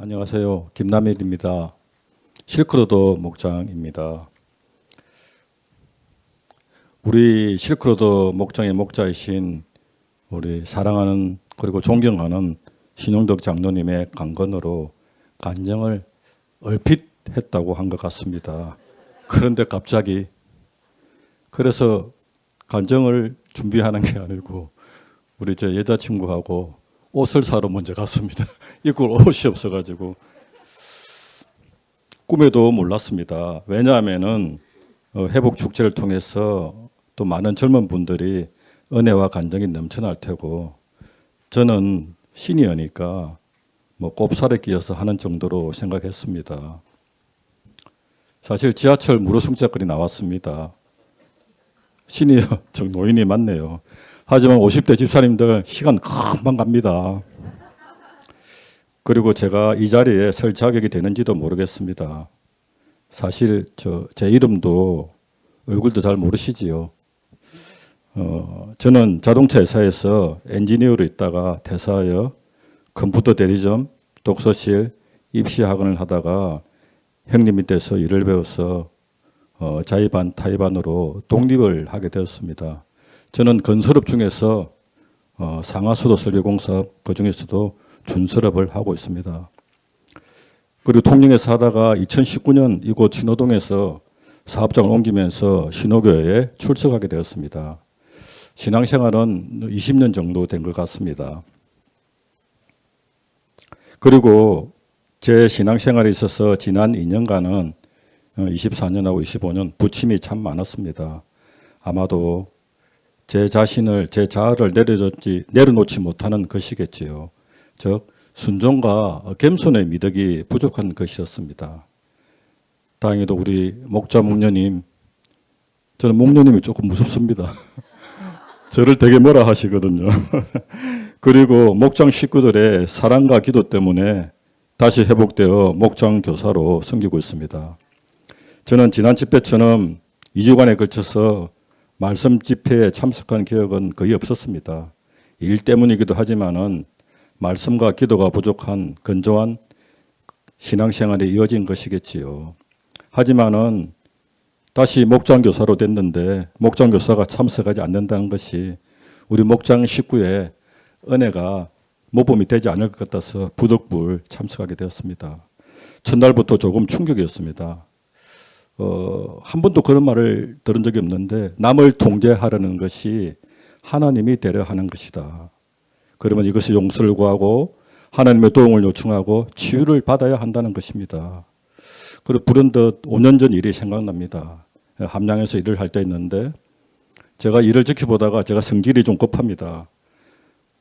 안녕하세요. 김남일입니다. 실크로드 목장입니다. 우리 실크로드 목장의 목자이신 우리 사랑하는 그리고 존경하는 신용덕 장로님의 강건으로 간증을 얼핏 했다고 한 것 같습니다. 그런데 갑자기 그래서 간증을 준비하는 게 아니고 우리 제 여자친구하고 옷을 사러 먼저 갔습니다. 입을 옷이 없어가지고 꿈에도 몰랐습니다. 왜냐하면은 회복 축제를 통해서 또 많은 젊은 분들이 은혜와 간증이 넘쳐날 테고 저는 시니어니까 뭐 꼽살에 끼어서 하는 정도로 생각했습니다. 사실 지하철 무료승차권이 나왔습니다. 시니어 노인이 많네요. 하지만 50대 집사님들 시간 금방 갑니다. 그리고 제가 이 자리에 설 자격이 되는지도 모르겠습니다. 사실 제 이름도 얼굴도 잘 모르시지요. 저는 자동차 회사에서 엔지니어로 있다가 퇴사하여 컴퓨터 대리점, 독서실, 입시 학원을 하다가 형님 밑에서 일을 배워서 자의반 타의반으로 독립을 하게 되었습니다. 저는 건설업 중에서 상하수도 설계공사업 그중에서도 준설업을 하고 있습니다. 그리고 통영에서 하다가 2019년 이곳 신호동에서 사업장을 옮기면서 신호교회에 출석하게 되었습니다. 신앙생활은 20년 정도 된 것 같습니다. 그리고 제 신앙생활에 있어서 지난 2년간은 24년하고 25년 부침이 참 많았습니다. 아마도 제 자신을 제 자아를 내려놓지 못하는 것이겠지요. 즉 순종과 겸손의 미덕이 부족한 것이었습니다. 다행히도 우리 목자 목녀님, 저는 목녀님이 조금 무섭습니다. 저를 되게 뭐라 하시거든요. 그리고 목장 식구들의 사랑과 기도 때문에 다시 회복되어 목장 교사로 섬기고 있습니다. 저는 지난 집회처럼 2주간에 걸쳐서 말씀 집회에 참석한 기억은 거의 없었습니다. 일 때문이기도 하지만은 말씀과 기도가 부족한 건조한 신앙생활이 이어진 것이겠지요. 하지만은 다시 목장 교사로 됐는데 목장 교사가 참석하지 않는다는 것이 우리 목장 식구의 은혜가 모범이 되지 않을 것 같아서 부득불 참석하게 되었습니다. 첫날부터 조금 충격이었습니다. 한 번도 그런 말을 들은 적이 없는데 남을 통제하려는 것이 하나님이 되려 하는 것이다. 그러면 이것이 용서를 구하고 하나님의 도움을 요청하고 치유를 받아야 한다는 것입니다. 그리고 불현듯 5년 전 일이 생각납니다. 함양에서 일을 할 때 있는데 제가 일을 지켜보다가 제가 성질이 좀 급합니다.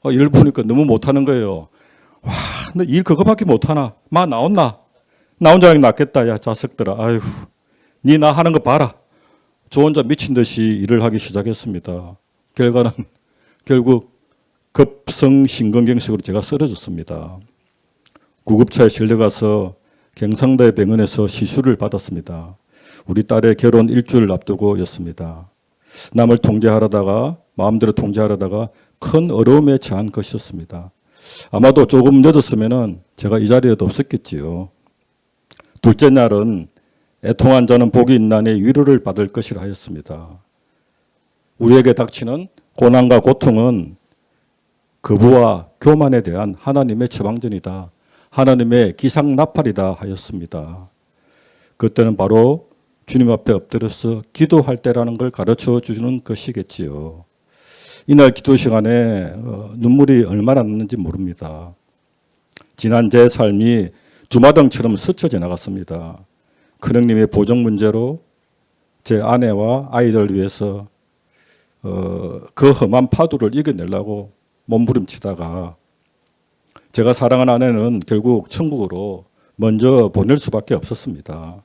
일을 보니까 너무 못하는 거예요. 와, 너 일 그거밖에 못하나? 마 나온나? 나 혼자 낫겠다. 야 자석들아. 아이고. 니 나 하는 거 봐라. 저 혼자 미친 듯이 일을 하기 시작했습니다. 결과는 결국 급성심근경색으로 제가 쓰러졌습니다. 구급차에 실려가서 경상대 병원에서 시술을 받았습니다. 우리 딸의 결혼 일주일 앞두고였습니다. 남을 통제하려다가 마음대로 통제하려다가 큰 어려움에 처한 것이었습니다. 아마도 조금 늦었으면 제가 이 자리에도 없었겠지요. 둘째 날은 애통한 자는 복이 있나니 위로를 받을 것이라 하였습니다. 우리에게 닥치는 고난과 고통은 거부와 교만에 대한 하나님의 처방전이다. 하나님의 기상나팔이다 하였습니다. 그때는 바로 주님 앞에 엎드려서 기도할 때라는 걸 가르쳐 주는 것이겠지요. 이날 기도 시간에 눈물이 얼마나 났는지 모릅니다. 지난 제 삶이 주마등처럼 스쳐 지나갔습니다. 큰형님의 보정 문제로 제 아내와 아이들 위해서 그 험한 파도를 이겨내려고 몸부림치다가 제가 사랑하는 아내는 결국 천국으로 먼저 보낼 수밖에 없었습니다.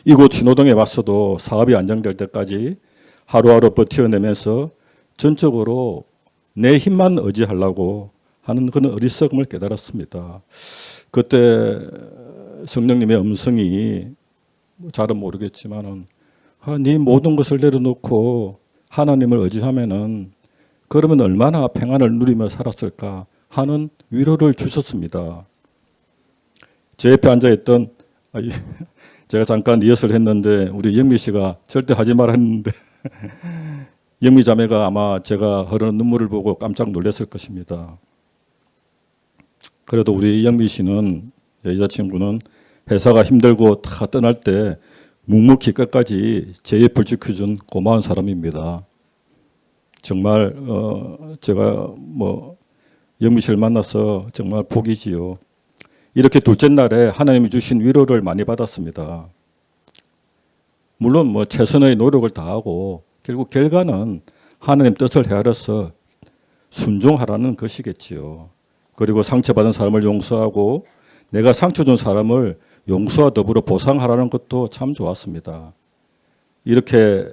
이곳 신호동에 왔어도 사업이 안정될 때까지 하루하루 버텨내면서 전적으로 내 힘만 의지하려고 하는 그런 어리석음을 깨달았습니다. 그때 성령님의 음성이 잘은 모르겠지만은 네 모든 것을 내려놓고 하나님을 의지하면은 그러면 얼마나 평안을 누리며 살았을까 하는 위로를 주셨습니다. 제 옆에 앉아있던 제가 잠깐 리허설을 했는데 우리 영미 씨가 절대 하지 말라 했는데 영미 자매가 아마 제가 흐르는 눈물을 보고 깜짝 놀랐을 것입니다. 그래도 우리 영미 씨는 여자친구는 회사가 힘들고 다 떠날 때 묵묵히 끝까지 제 옆을 지켜준 고마운 사람입니다. 정말 제가 영미 씨를 만나서 정말 복이지요. 이렇게 둘째 날에 하나님이 주신 위로를 많이 받았습니다. 물론 최선의 노력을 다하고 결국 결과는 하나님 뜻을 헤아려서 순종하라는 것이겠지요. 그리고 상처받은 사람을 용서하고 내가 상처 준 사람을 용서와 더불어 보상하라는 것도 참 좋았습니다. 이렇게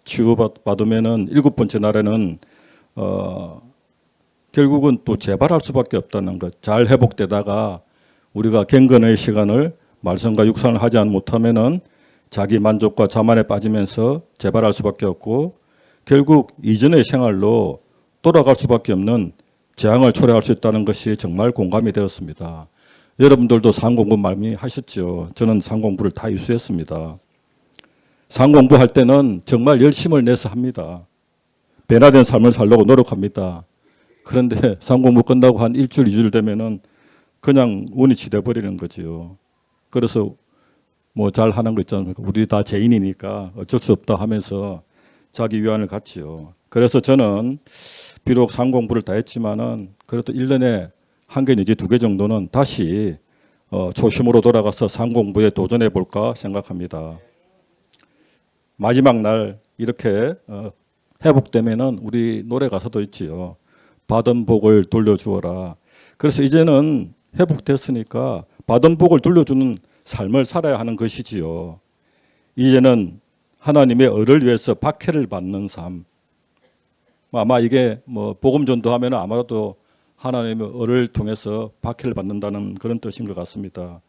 치유받으면은 일곱 번째 날에는 결국은 또 재발할 수밖에 없다는 것. 잘 회복되다가 우리가 경건의 시간을 말씀과 육상을 하지 못하면은 자기 만족과 자만에 빠지면서 재발할 수밖에 없고 결국 이전의 생활로 돌아갈 수밖에 없는 재앙을 초래할 수 있다는 것이 정말 공감이 되었습니다. 여러분들도 상공부 많이 하셨죠. 저는 상공부를 다 이수했습니다. 상공부할 때는 정말 열심을 내서 합니다. 변화된 삶을 살려고 노력합니다. 그런데 상공부 끝나고 한 일주일, 이주일 되면은 그냥 원위치 돼버리는 거지요. 그래서 잘 하는 거 있잖아요. 우리 다 죄인이니까 어쩔 수 없다 하면서 자기 위안을 갖지요. 그래서 저는 비록 상공부를 다 했지만은 그래도 1년에 한 개 내지 2개 정도는 다시 초심으로 돌아가서 상공부에 도전해 볼까 생각합니다. 마지막 날 이렇게 회복되면은 우리 노래 가사도 있지요. 받은 복을 돌려주어라. 그래서 이제는 회복됐으니까 받은 복을 돌려주는 삶을 살아야 하는 것이지요. 이제는 하나님의 을을 위해서 박해를 받는 삶. 아마 이게 복음 전도하면 아마도 하나님의 을을 통해서 박해를 받는다는 그런 뜻인 것 같습니다.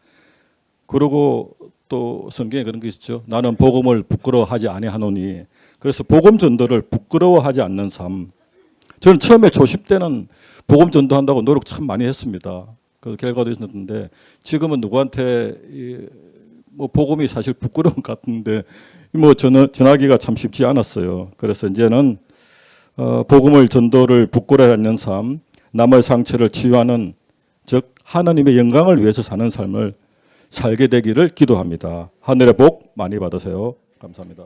그리고 또 성경에 그런 게 있죠. 나는 복음을 부끄러워하지 아니하노니. 그래서 복음 전도를 부끄러워하지 않는 삶. 저는 처음에 초십 때는 복음 전도한다고 노력 참 많이 했습니다. 그 결과도 있었는데 지금은 누구한테 복음이 사실 부끄러운 것 같은데 전하기가 참 쉽지 않았어요. 그래서 이제는 복음을 전도를 부끄러워하지 않는 삶, 남의 상처를 치유하는 즉 하나님의 영광을 위해서 사는 삶을 살게 되기를 기도합니다. 하늘의 복 많이 받으세요. 감사합니다.